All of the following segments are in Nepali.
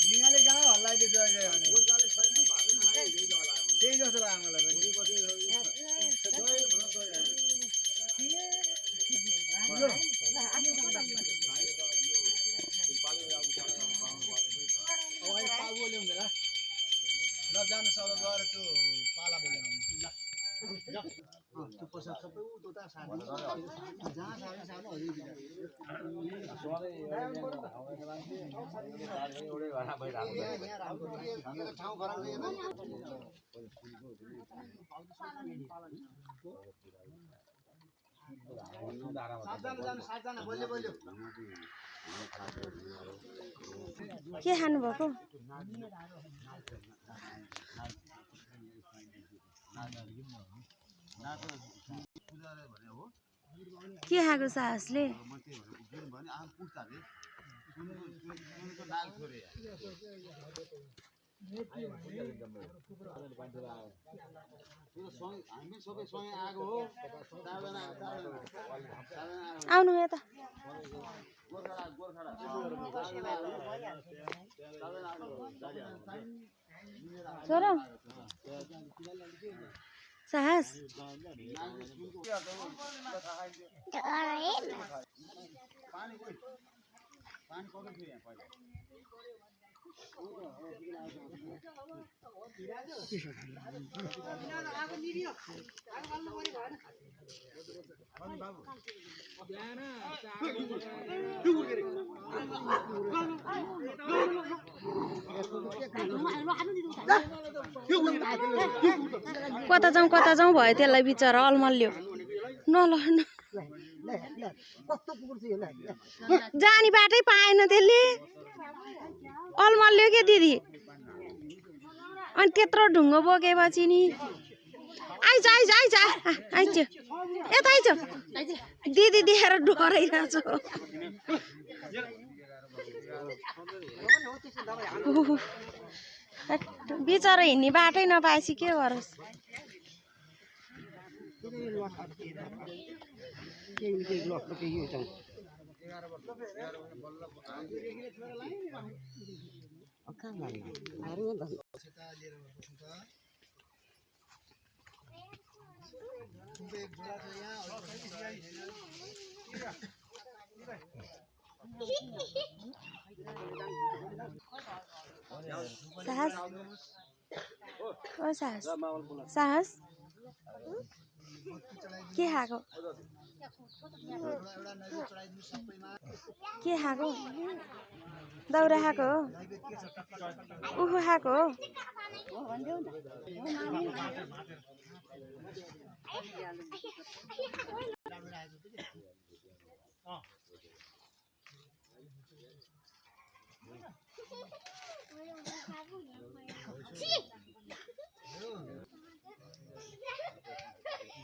निगाले कहाँ हल्लाइदियो जय भने त्यही जस्तो लाग्यो मलाई ल जानु सब गएर त्यो पाला बोलेर त्यो पैसा सबै उता साथी जहाँ साथी साथी ठाउँ सातजना बोल्यो बोल्यो के खानु भएको के खाएको साहसले आउनु यता छोरा साहस कता जाउँ भयो त्यसलाई बिचरा अलमल्यो नल जानी बाटै पाएन त्यसले अलमल्यो के दिदी अनि त्यत्रो ढुङ्गो बोकेपछि नि आइज आइज आइज आइज यता आइज दिदी देखेर डराइरहेछ बिचरा हिँड्ने बाटै नपाएपछि के गरोस् साहस ओ साहस साहस के खाएको के खाएको दाउरा खाएको हो उखु खाएको हो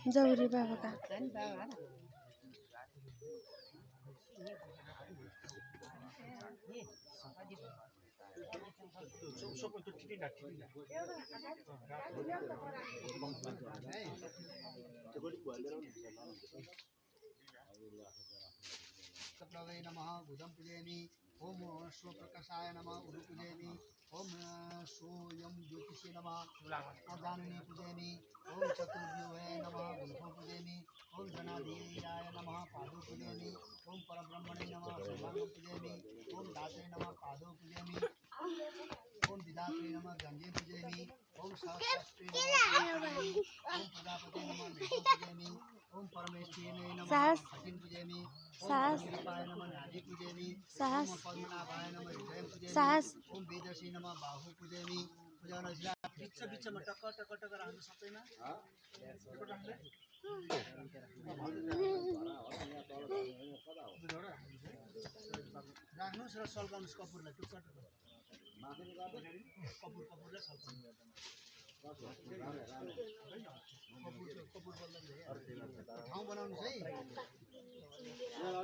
जौरी बाबा का नमः बुधं पूजयामि ओम स्वप्रकाशाय नमः उरु पूजयामि ओम सोयम ज्योतिषे नमः अदानने पूजयामि ओम चतुर्व्यूहे नमः गुरुभो पूजयामि ओम जनाधिराय नमः पादो पूजयामि ओम परब्रह्मणे नमः सर्वांगं पूजयामि ओम दाते नमः पादो पूजयामि ओम विधात्रे नमः गंगे पूजयामि ओम सहस्रस्त्रे नमः ओम प्रजापते नमः मेघं पूजयामि ओम परमेश्वरिणे नमः खटिं पूजयामि साहस नमः नादि पूजयामि साहस ओम पद्मनाभाय नमः हृदयं पूजयामि साहस ओम वेदसी नमः बाहु पूजयामि पूजन बिच बिचमा टक्क टक्क टक्क राख्नु सबैमा राख्नुस् र सल्काउनुस् कपुरलाई टुक्का टुक्का कपुर कपुरलाई सल्काउनु कपुर कपुर ठाउँ बनाउनुहोस् है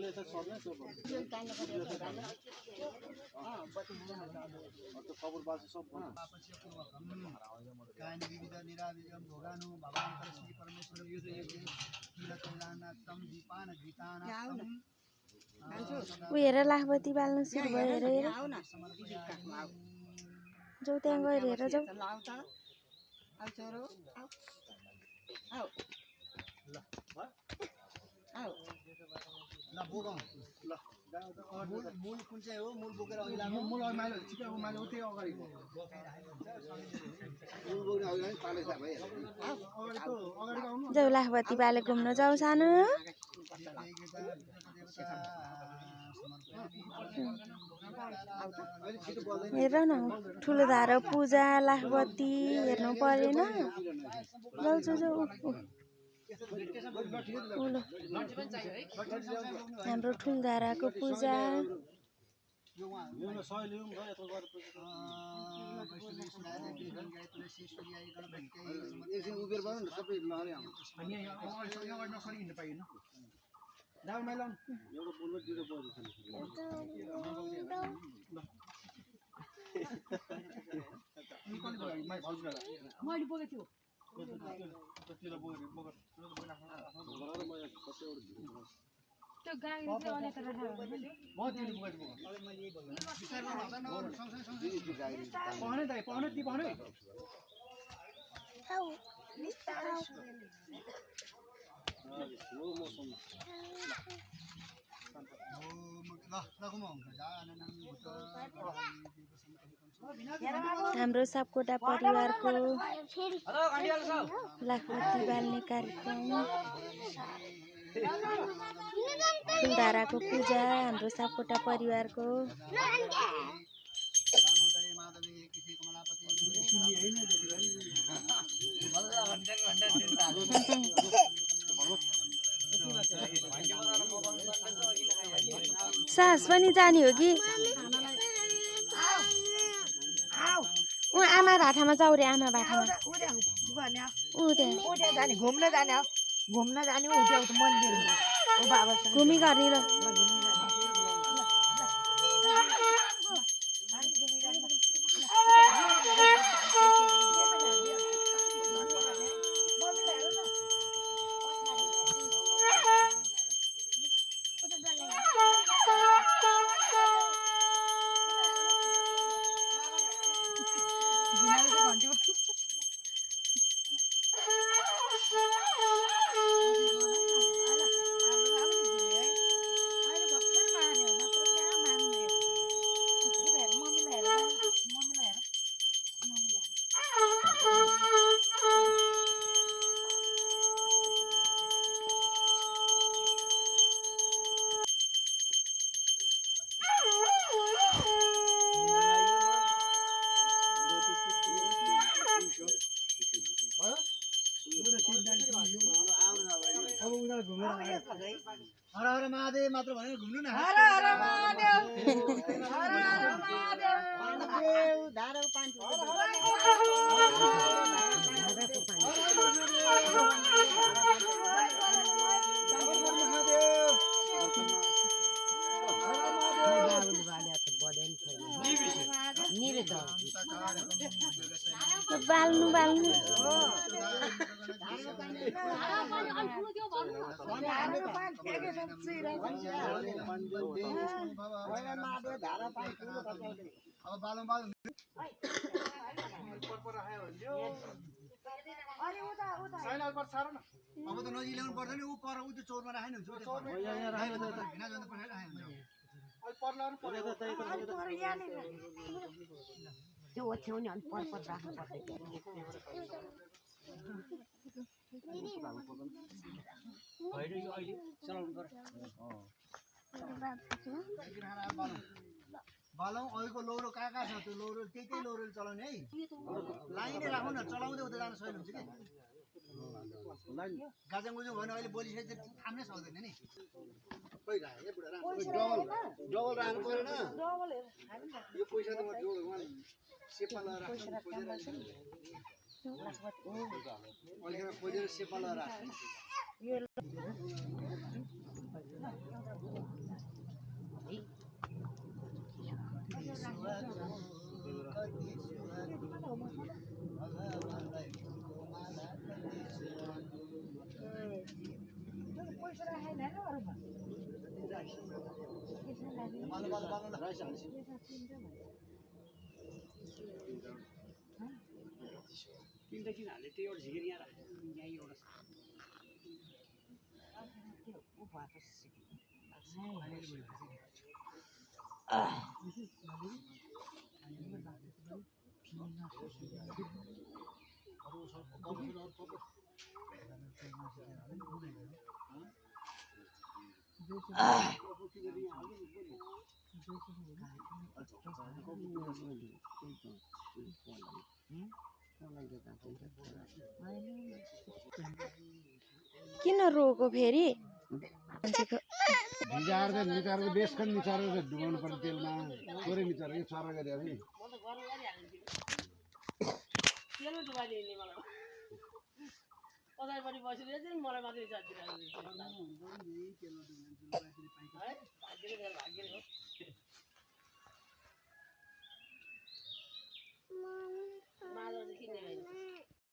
कायन विविध निराविजम भोगानु भगवान श्री परमेश्वर युद्धे कीलकैलानात्तम दीपान गीतानात्तम ऊ हेर लाखपति बाल्नु सुरु भयो हेर हेर जाऊ त्यहाँ गएर हेर जाऊ ल बोगाउँ ल मूल कुन चाहिँ हो मूल बोकेर अघि लाग्नु मूल माइलो छिटो अब माइलो उतै अगाडि मूल बोक्ने अघि लागि पाले छ भाइ अगाडिको अगाडिको आउनु जाऊ लाखपति बाले घुम्न जाऊ सानो हेर न ठुलो धारा पूजा लाखपति हेर्नु परेन जाऊ जाऊ जाऊ हाम्रो ठुलधाराको पूजा हाम्रो सापकोटा परिवारको लाखपति बाल्ने कार्यक्रम ठुलधाराको पूजा हाम्रो सापकोटा परिवारको सास पनि जाने हो कि ऊ आमा भाटामा जाऊ रे आमा भाटामा घुम्न जाने मन्दिर घुमी गर्ने ल हर हर महादेव मात्र भनेर घुम्नु न हर हर महादेव हर हर महादेव धारा पानी बाल्नु बाल्नु अब बालौं बालौं अब त नजिल्याउनु पर्दैन ऊ पर ऊ त्यो चौरमा राखेन हुन्छ त्यो ओछ्याउने अनि परपत राख्नु पर्छ बालौं अहिलेको लौरो कहाँ कहाँ छ त्यो लौरो त्यही लौरोले चलाउने है लाइनै राखौँ न चलाउँदै उता जान सहिलो हुन्छ कि गाजाङ गुजुङ भयो भने अहिले बोलिसकेपछि थाम्नै सक्दैन नि डबल राख्नु परेन यो पैसा त म सेपमा लगाएर खोजेर सेपमा लगाएर कति सुहानी भगवानलाई फुलको माला कति सुहानी तिनवटा किन हाले त्यो एउटा झिकेर यहाँ राख्यो यहाँ एउटा किन रोको फेरि मान्छेको भिजाएर चाहिँ निचारेर बेसकन निचारेर डुबाउनु पर्ने तेलमा थोरै निचारेर यो चरा गरे है तेलमा डुबाइदिने मलाई पछाडिपट्टि बसिरहेको चाहिँ मलाई मात्रै